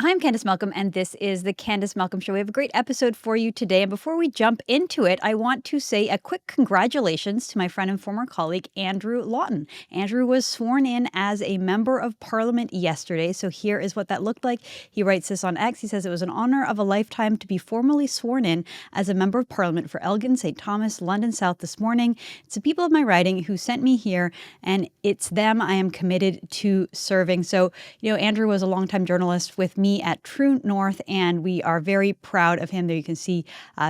I'm Candice Malcolm, and this is the Candice Malcolm Show. We have a great episode for you today. And before we jump into it, I want to say a quick congratulations to my friend and former colleague, Andrew Lawton. Andrew was sworn in as a member of parliament yesterday. So here is what that looked like. He writes this on X. He says it was an honor of a lifetime to be formally sworn in as a member of parliament for Elgin, St. Thomas, London South this morning. It's the people of my riding who sent me here, and it's them I am committed to serving. So, Andrew was a longtime journalist with me at True North, and we are very proud of him. There you can see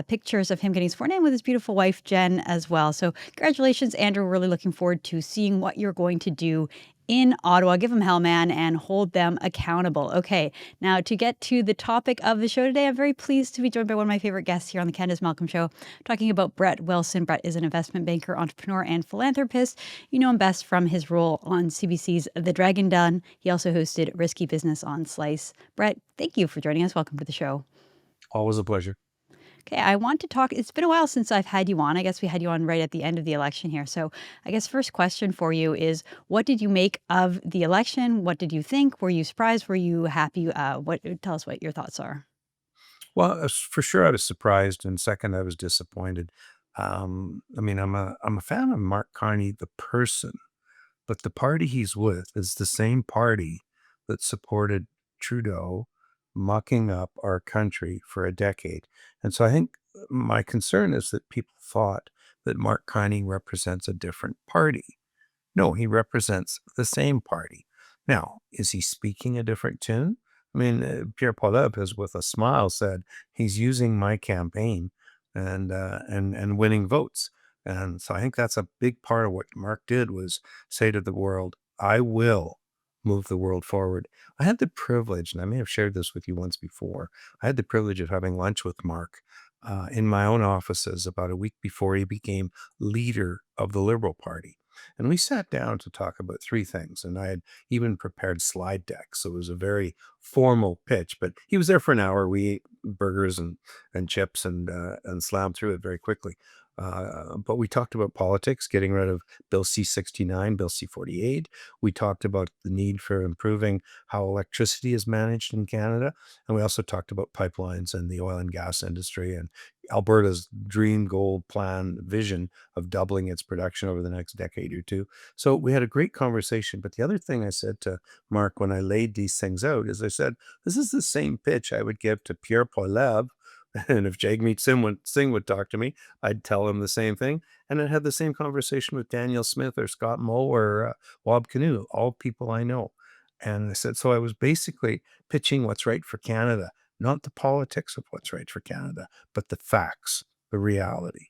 pictures of him getting sworn in with his beautiful wife, Jen, as well. So congratulations, Andrew. We're really looking forward to seeing what you're going to do in Ottawa. Give them hell, man, and hold them accountable. Okay, now to get to the topic of the show today, I'm very pleased to be joined by one of my favorite guests here on the Candice Malcolm Show, talking about Brett Wilson. Brett is an investment banker, entrepreneur, and philanthropist. You know him best from his role on CBC's The Dragon Den. He also hosted Risky Business on Slice. Brett, thank you for joining us. Welcome to the show. Always a pleasure. Okay, I want to talk. It's been a while since I've had you on. I guess we had you on right at the end of the election here. So, I guess first question for you is, what did you make of the election? What did you think? Were you surprised? Were you happy? Tell us what your thoughts are. Well, for sure, I was surprised, and second, I was disappointed. I'm a fan of Mark Carney, the person, but the party he's with is the same party that supported Trudeau mucking up our country for a decade. And so I think my concern is that people thought that Mark Carney represents a different party. No, he represents the same party. Now, is he speaking a different tune? Pierre Poilievre has, with a smile, said he's using my campaign and winning votes. And so I think that's a big part of what Mark did, was say to the world, I will move the world forward. I had the privilege, and I may have shared this with you once before, I had the privilege of having lunch with Mark in my own offices about a week before he became leader of the Liberal Party. And we sat down to talk about three things. And I had even prepared slide decks. So it was a very formal pitch. But he was there for an hour. We ate burgers and chips and slammed through it very quickly. But we talked about politics, getting rid of Bill C-69, Bill C-48. We talked about the need for improving how electricity is managed in Canada. And we also talked about pipelines and the oil and gas industry and Alberta's dream gold plan vision of doubling its production over the next decade or two. So we had a great conversation. But the other thing I said to Mark when I laid these things out is I said, this is the same pitch I would give to Pierre Poilievre. And if Jagmeet Singh would talk to me, I'd tell him the same thing. And I had the same conversation with Danielle Smith or Scott Moe or Wab Canoe, all people I know. And I said, so I was basically pitching what's right for Canada, not the politics of what's right for Canada, but the facts, the reality.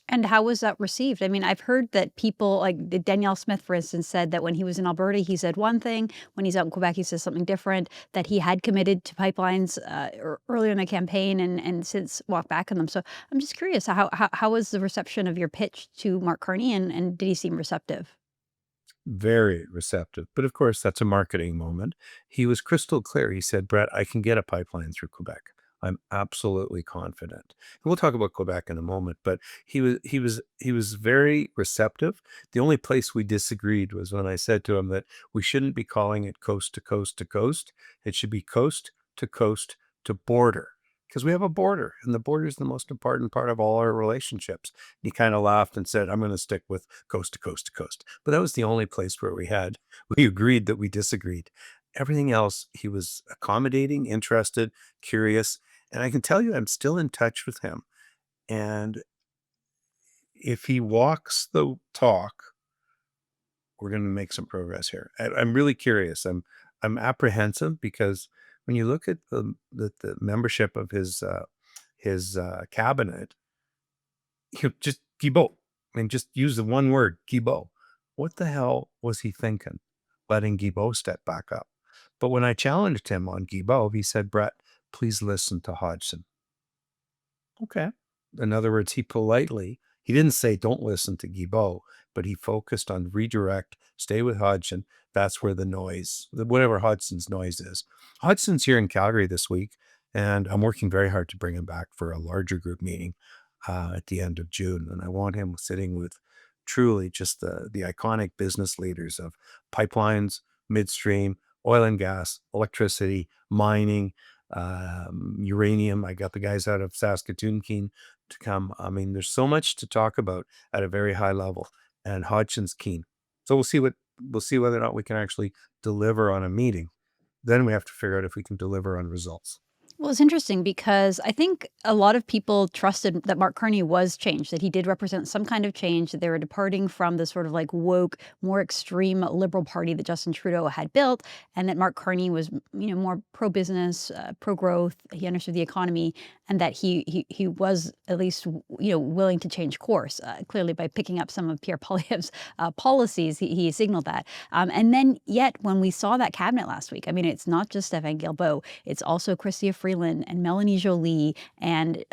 And how was that received? I mean, I've heard that people like Danielle Smith, for instance, said that when he was in Alberta, he said one thing. When he's out in Quebec, he says something different, that he had committed to pipelines earlier in the campaign and since walked back on them. So I'm just curious, how was the reception of your pitch to Mark Carney, and did he seem receptive? Very receptive. But of course, that's a marketing moment. He was crystal clear. He said, Brett, I can get a pipeline through Quebec. I'm absolutely confident. And we'll talk about Quebec in a moment, but he was very receptive. The only place we disagreed was when I said to him that we shouldn't be calling it coast to coast to coast. It should be coast to coast to border, because we have a border, and the border is the most important part of all our relationships. And he kind of laughed and said, I'm going to stick with coast to coast to coast. But that was the only place where we agreed that we disagreed. Everything else, he was accommodating, interested, curious. And I can tell you, I'm still in touch with him. And if he walks the talk, we're going to make some progress here. I'm really curious. I'm apprehensive because when you look at the membership of his cabinet, just Guilbeault. Just use the one word, Guilbeault. What the hell was he thinking, letting Guilbeault step back up? But when I challenged him on Guilbeault, he said, Brett, please listen to Hodgson. Okay. In other words, he didn't say don't listen to Guilbeault, but he focused on redirect, stay with Hodgson. That's where the noise, whatever Hodgson's noise is. Hodgson's here in Calgary this week, and I'm working very hard to bring him back for a larger group meeting at the end of June. And I want him sitting with truly just the iconic business leaders of pipelines, midstream, oil and gas, electricity, mining, uranium. I got the guys out of Saskatoon keen to come. I mean, there's so much to talk about at a very high level, and Hodgson's keen. So we'll see whether or not we can actually deliver on a meeting. Then we have to figure out if we can deliver on results. Well, it's interesting because I think a lot of people trusted that Mark Carney was changed, that he did represent some kind of change, that they were departing from the sort of like woke, more extreme liberal party that Justin Trudeau had built, and that Mark Carney was, more pro-business, pro-growth. He understood the economy, and that he was at least, willing to change course. Clearly, by picking up some of Pierre Poilievre's policies, he signaled that. And then, yet, when we saw that cabinet last week, I mean, it's not just Stéphane Guilbeault, it's also Chrystia Freeland and Melanie Joly and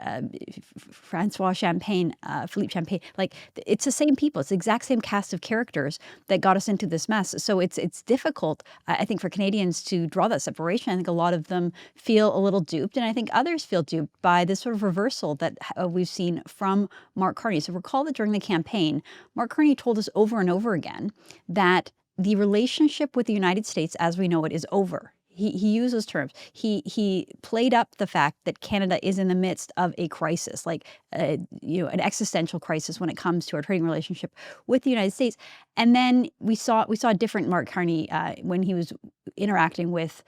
Francois Champagne, Philippe Champagne. Like, it's the same people. It's the exact same cast of characters that got us into this mess. So it's difficult, I think, for Canadians to draw that separation. I think a lot of them feel a little duped, and I think others feel duped by this sort of reversal that we've seen from Mark Carney. So recall that during the campaign, Mark Carney told us over and over again that the relationship with the United States as we know it is over. He used those terms. He played up the fact that Canada is in the midst of a crisis, like an existential crisis when it comes to our trading relationship with the United States. And then we saw a different Mark Carney when he was interacting with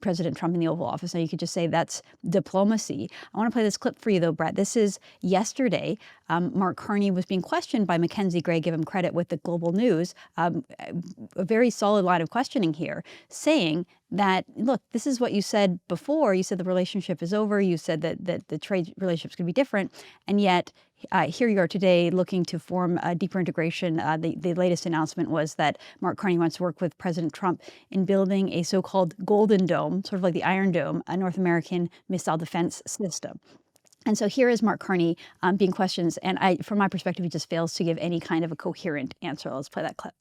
President Trump in the Oval Office. Now, you could just say that's diplomacy. I want to play this clip for you, though, Brett. This is yesterday. Mark Carney was being questioned by Mackenzie Gray, give him credit, with the Global News. A very solid line of questioning here, saying that, look, this is what you said before. You said the relationship is over. You said that the trade relationship's going to be different. And yet, here you are today looking to form a deeper integration. The latest announcement was that Mark Carney wants to work with President Trump in building a so-called Golden Dome, sort of like the Iron Dome, a North American missile defense system. And so here is Mark Carney being questioned, and from my perspective, he just fails to give any kind of a coherent answer. Let's play that clip.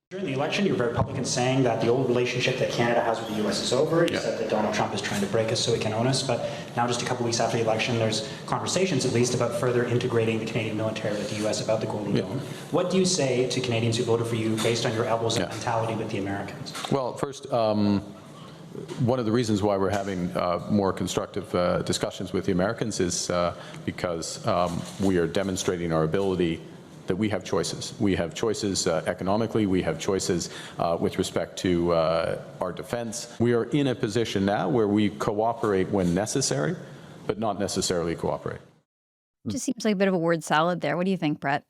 During the election, you were Republicans saying that the old relationship that Canada has with the U.S. is over. You said that Donald Trump is trying to break us so he can own us. But now, just a couple weeks after the election, there's conversations, at least, about further integrating the Canadian military with the U.S. about the Golden Dome. What do you say to Canadians who voted for you based on your elbows and mentality with the Americans? Well, first, one of the reasons why we're having more constructive discussions with the Americans is because we are demonstrating our ability that we have choices. We have choices economically. We have choices with respect to our defense. We are in a position now where we cooperate when necessary, but not necessarily cooperate. Just seems like a bit of a word salad there. What do you think, Brett?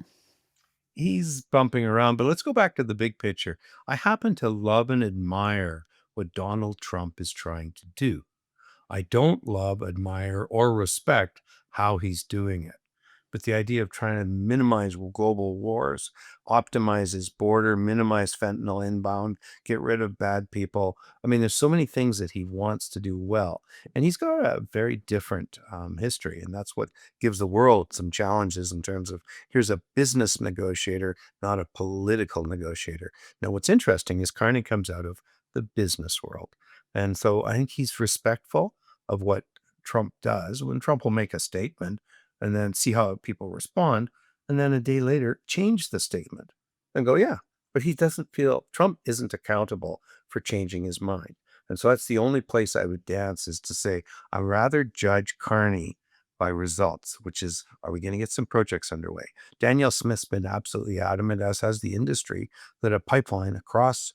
He's bumping around, but let's go back to the big picture. I happen to love and admire what Donald Trump is trying to do. I don't love, admire, or respect how he's doing it. But the idea of trying to minimize global wars, optimize his border, minimize fentanyl inbound, get rid of bad people. I mean, there's so many things that he wants to do well. And he's got a very different history. And that's what gives the world some challenges in terms of here's a business negotiator, not a political negotiator. Now, what's interesting is Carney comes out of the business world. And so I think he's respectful of what Trump does. When Trump will make a statement, and then see how people respond, and then a day later change the statement and go, yeah, but he doesn't feel, Trump isn't accountable for changing his mind. And so that's the only place I would dance, is to say, I'd rather judge Carney by results, which is, are we going to get some projects underway? Danielle Smith's been absolutely adamant, as has the industry, that a pipeline across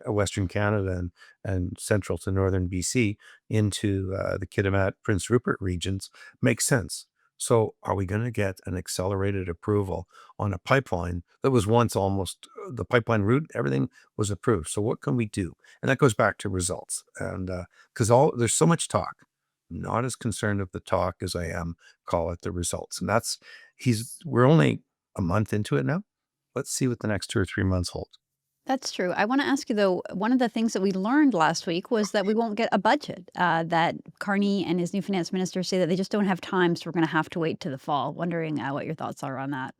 Western Canada and central to northern BC into the Kitimat, Prince Rupert regions makes sense. So are we going to get an accelerated approval on a pipeline that was once almost the pipeline route? Everything was approved. So what can we do? And that goes back to results. And because there's so much talk, I'm not as concerned of the talk as I am, call it, the results. And we're only a month into it now. Let's see what the next 2 or 3 months hold. That's true. I want to ask you, though, one of the things that we learned last week was that we won't get a budget, that Carney and his new finance minister say that they just don't have time, so we're going to have to wait to the fall. Wondering what your thoughts are on that.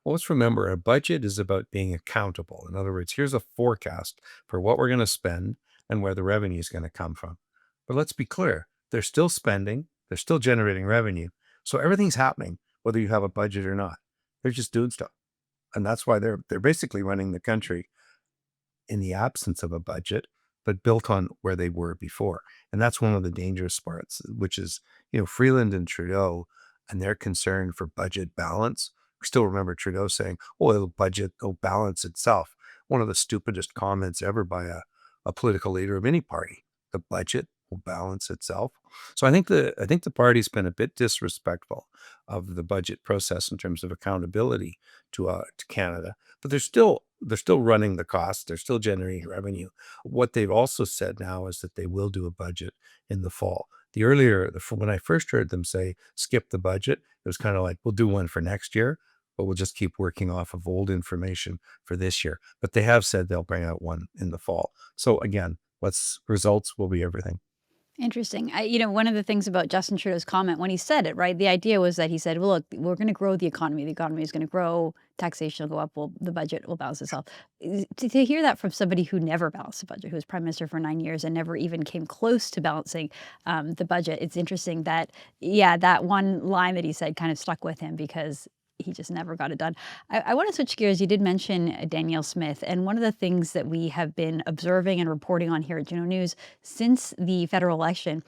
Well, let's remember, a budget is about being accountable. In other words, here's a forecast for what we're going to spend and where the revenue is going to come from. But let's be clear, they're still spending, they're still generating revenue. So everything's happening, whether you have a budget or not. They're just doing stuff. And that's why they're basically running the country in the absence of a budget, but built on where they were before. And that's one of the dangerous parts, which is, Freeland and Trudeau and their concern for budget balance. We still remember Trudeau saying, oh, the budget will balance itself. One of the stupidest comments ever by a political leader of any party. The budget will balance itself. So I think the party's been a bit disrespectful of the budget process in terms of accountability to Canada, but they're still running the costs. They're still generating revenue. What they've also said now is that they will do a budget in the fall. When I first heard them say skip the budget, it was kind of like, we'll do one for next year, but we'll just keep working off of old information for this year. But they have said they'll bring out one in the fall. So again, results will be everything. Interesting. One of the things about Justin Trudeau's comment when he said it, right? The idea was that he said, well, look, we're going to grow the economy. The economy is going to grow. Taxation will go up. Well, the budget will balance itself. To hear that from somebody who never balanced the budget, who was prime minister for 9 years and never even came close to balancing the budget, it's interesting that, that one line that he said kind of stuck with him because he just never got it done. I want to switch gears. You did mention Danielle Smith, and one of the things that we have been observing and reporting on here at Juno News since the federal election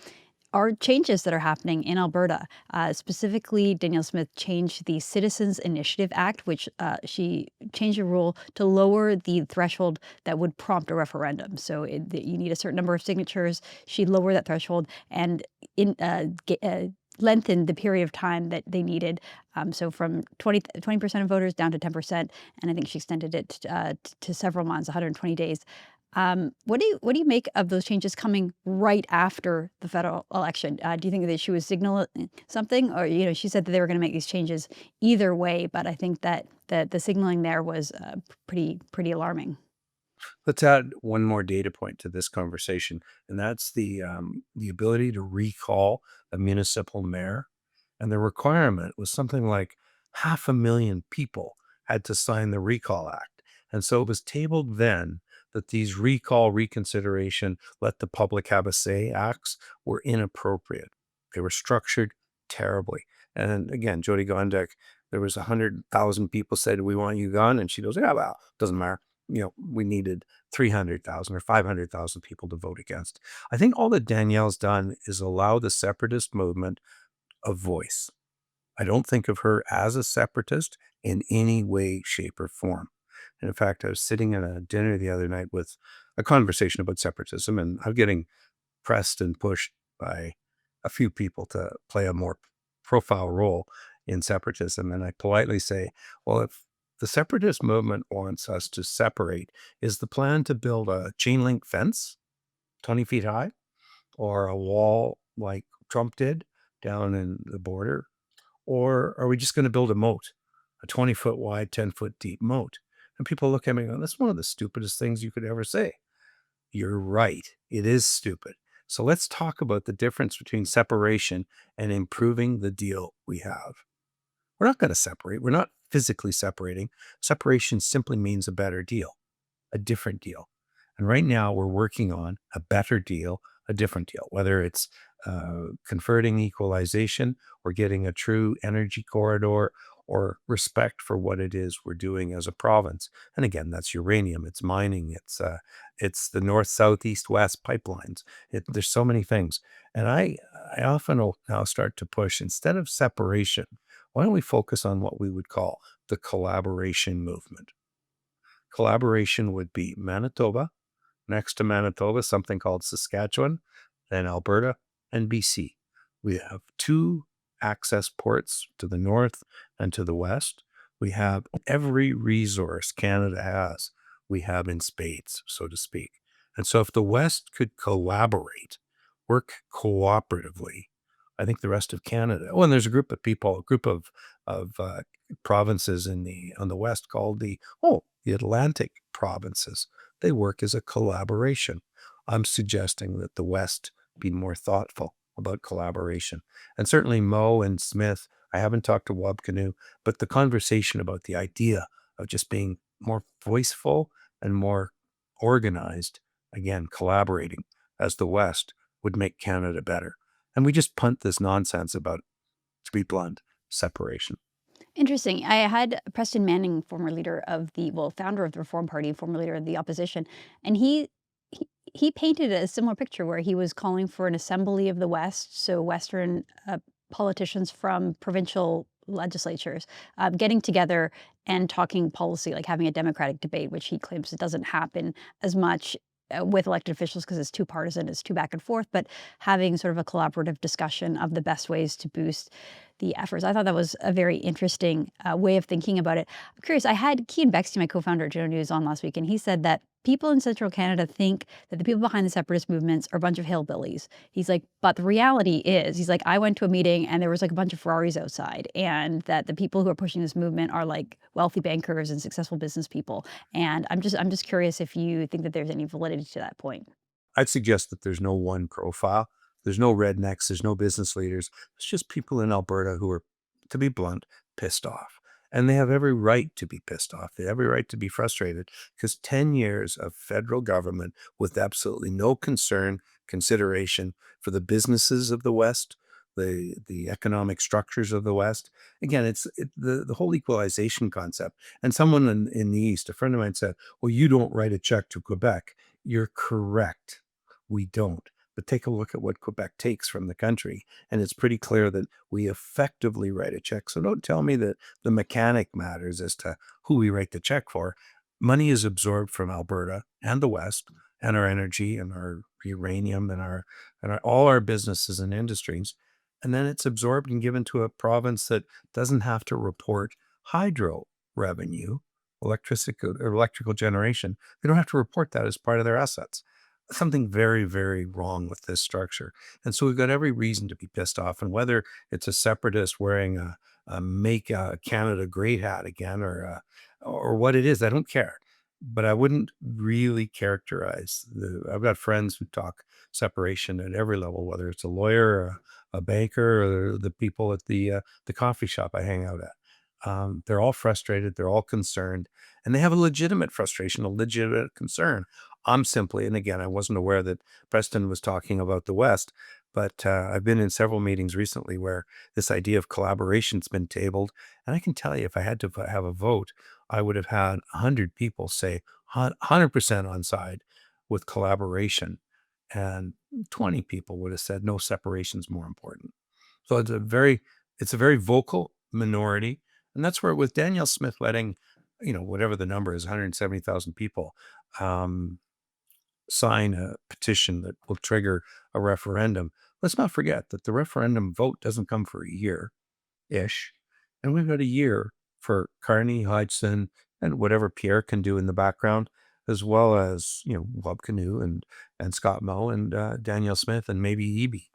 are changes that are happening in Alberta. Specifically, Danielle Smith changed the Citizens Initiative Act, which she changed a rule to lower the threshold that would prompt a referendum. So you need a certain number of signatures. She lowered that threshold and lengthened the period of time that they needed. So from 20% of voters down to 10%. And I think she extended it to several months, 120 days. What do you make of those changes coming right after the federal election? Do you think that she was signaling something, or she said that they were going to make these changes either way? But I think that the signaling there was pretty alarming. Let's add one more data point to this conversation, and that's the ability to recall a municipal mayor. And the requirement was something like 500,000 people had to sign the Recall Act. And so it was tabled then that these recall, reconsideration, let the public have a say acts were inappropriate. They were structured terribly. And again, Jody Gondek, there was 100,000 people said, we want you gone. And she goes, yeah, well, doesn't matter. We needed 300,000 or 500,000 people to vote against. I think all that Danielle's done is allow the separatist movement a voice. I don't think of her as a separatist in any way, shape, or form. And in fact, I was sitting at a dinner the other night with a conversation about separatism, and I'm getting pressed and pushed by a few people to play a more profile role in separatism. And I politely say, well, if the separatist movement wants us to separate, is the plan to build a chain link fence 20 feet high or a wall like Trump did down in the border? Or are we just going to build a moat, a 20-foot wide, 10-foot deep moat? And people look at me and go, that's one of the stupidest things you could ever say. You're right. It is stupid. So let's talk about the difference between separation and improving the deal we have. We're not going to separate. We're not physically separating. Separation simply means a better deal, a different deal. And right now we're working on a better deal, a different deal, whether it's converting equalization or getting a true energy corridor or respect for what it is we're doing as a province. And again, that's uranium, it's mining, it's the north, south, east, west pipelines. There's so many things. And I often will now start to push, instead of separation, why don't we focus on what we would call the collaboration movement? Collaboration would be Manitoba, next to Manitoba, something called Saskatchewan, then Alberta, and BC. We have 2 access ports to the north and to the west. We have every resource Canada has, we have in spades, so to speak. And so if the West could collaborate, work cooperatively, I think the rest of Canada. Oh, and there's a group of provinces on the west called the Atlantic provinces. They work as a collaboration. I'm suggesting that the West be more thoughtful about collaboration. And certainly Moe and Smith, I haven't talked to Wabkanu, but the conversation about the idea of just being more voiceful and more organized, again, collaborating as the West would make Canada better. And we just punt this nonsense about, to be blunt, separation. Interesting. I had Preston Manning, former leader of founder of the Reform Party, former leader of the opposition, and he he painted a similar picture where he was calling for an assembly of the West, so Western politicians from provincial legislatures getting together and talking policy, like having a democratic debate, which he claims it doesn't happen as much with elected officials because it's too partisan, it's too back and forth, but having sort of a collaborative discussion of the best ways to boost the efforts. I thought that was a very interesting way of thinking about it. I'm curious, I had Cian Bexty, my co-founder at Juno News, on last week, and he said that people in central Canada think that the people behind the separatist movements are a bunch of hillbillies. He's like, but the reality is, he's like, I went to a meeting and there was like a bunch of Ferraris outside, and that the people who are pushing this movement are like wealthy bankers and successful business people. And I'm just curious if you think that there's any validity to that point. I'd suggest that there's no one profile. There's no rednecks. There's no business leaders. It's just people in Alberta who are, to be blunt, pissed off. And they have every right to be pissed off. They have every right to be frustrated because 10 years of federal government with absolutely no consideration for the businesses of the West, the economic structures of the West. Again, the whole equalization concept. And someone in the East, a friend of mine said, well, you don't write a check to Quebec. You're correct. We don't. But take a look at what Quebec takes from the country. And it's pretty clear that we effectively write a check. So don't tell me that the mechanic matters as to who we write the check for. Money is absorbed from Alberta and the West and our energy and our uranium and all our businesses and industries. And then it's absorbed and given to a province that doesn't have to report hydro revenue, electrical generation. They don't have to report that as part of their assets. Something very, very wrong with this structure. And so we've got every reason to be pissed off. And whether it's a separatist wearing a Make Canada Great hat again or what it is, I don't care. But I wouldn't really characterize I've got friends who talk separation at every level, whether it's a lawyer, or a banker, or the people at the coffee shop I hang out at. They're all frustrated. They're all concerned, and they have a legitimate frustration, a legitimate concern. I'm simply, and again, I wasn't aware that Preston was talking about the West, but I've been in several meetings recently where this idea of collaboration's been tabled. And I can tell you, if I had to have a vote, I would have had 100 people say 100% on side with collaboration. And 20 people would have said no, separation's more important. So it's a very vocal minority. And that's where with Danielle Smith letting, whatever the number is, 170,000 people, sign a petition that will trigger a referendum. Let's not forget that the referendum vote doesn't come for a year-ish. And we've got a year for Carney, Hodgson, and whatever Pierre can do in the background, as well as, Bob Canoe and Scott Moe and Danielle Smith and maybe Eby,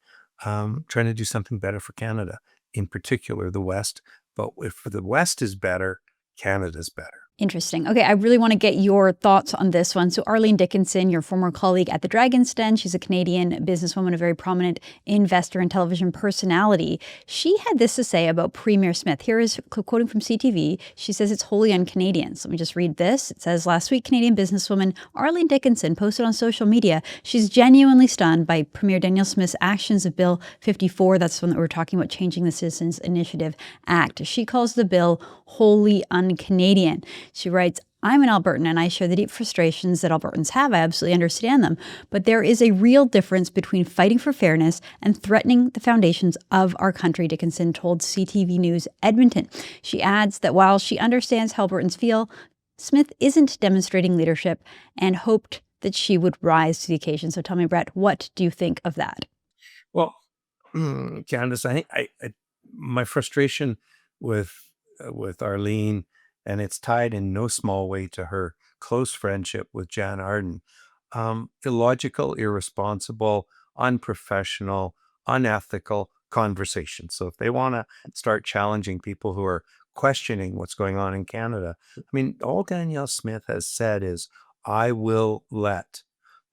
trying to do something better for Canada, in particular the West. But if the West is better, Canada's better. Interesting. Okay, I really want to get your thoughts on this one. So Arlene Dickinson, your former colleague at the Dragon's Den, she's a Canadian businesswoman, a very prominent investor and television personality. She had this to say about Premier Smith. Here is quoting from CTV. She says it's wholly un-Canadian. So let me just read this. It says, last week, Canadian businesswoman Arlene Dickinson posted on social media she's genuinely stunned by Premier Danielle Smith's actions of Bill 54. That's the one that we're talking about, changing the Citizens Initiative Act. She calls the bill wholly un-Canadian. She writes, I'm an Albertan and I share the deep frustrations that Albertans have. I absolutely understand them. But there is a real difference between fighting for fairness and threatening the foundations of our country, Dickinson told CTV News Edmonton. She adds that while she understands how Albertans feel, Smith isn't demonstrating leadership and hoped that she would rise to the occasion. So tell me, Brett, what do you think of that? Well, Candice, I think my frustration with Arlene, and it's tied in no small way to her close friendship with Jan Arden. Illogical, irresponsible, unprofessional, unethical conversation. So if they want to start challenging people who are questioning what's going on in Canada, I mean, all Danielle Smith has said is, I will let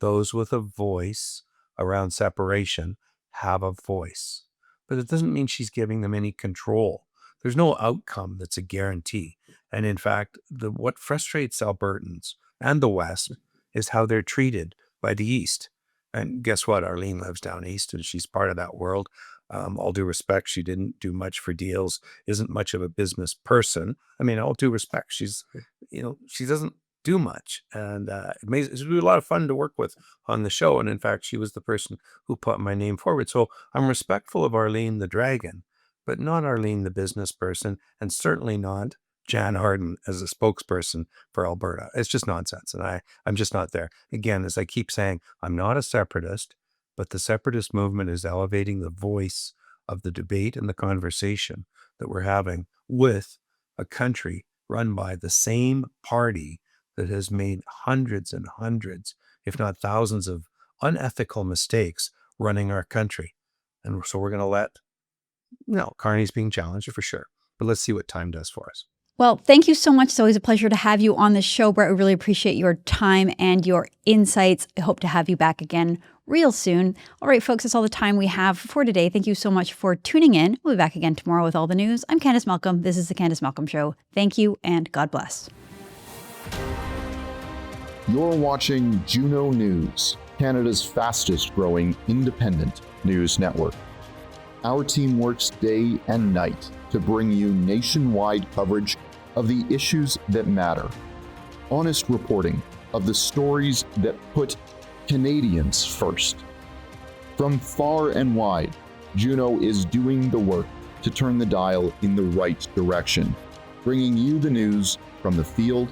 those with a voice around separation have a voice. But it doesn't mean she's giving them any control. There's no outcome that's a guarantee. And in fact, what frustrates Albertans and the West is how they're treated by the East. And guess what? Arlene lives down East and she's part of that world. All due respect, she didn't do much for deals, isn't much of a business person. I mean, all due respect, she doesn't do much. And it was a lot of fun to work with on the show. And in fact, she was the person who put my name forward. So I'm respectful of Arlene the Dragon, but not Arlene the business person, and certainly not Jan Harden as a spokesperson for Alberta. It's just nonsense. And I'm just not there. Again, as I keep saying, I'm not a separatist, but the separatist movement is elevating the voice of the debate and the conversation that we're having with a country run by the same party that has made hundreds and hundreds, if not thousands, of unethical mistakes running our country. And so we're going to let, Carney's being challenged for sure, but let's see what time does for us. Well, thank you so much. It's always a pleasure to have you on the show, Brett. We really appreciate your time and your insights. I hope to have you back again real soon. All right, folks, that's all the time we have for today. Thank you so much for tuning in. We'll be back again tomorrow with all the news. I'm Candice Malcolm. This is the Candice Malcolm Show. Thank you and God bless. You're watching Juno News, Canada's fastest growing independent news network. Our team works day and night to bring you nationwide coverage of the issues that matter. Honest reporting of the stories that put Canadians first. From far and wide, Juno is doing the work to turn the dial in the right direction, bringing you the news from the field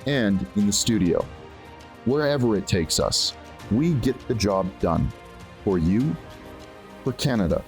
and in the studio. Wherever it takes us, we get the job done. For you, for Canada.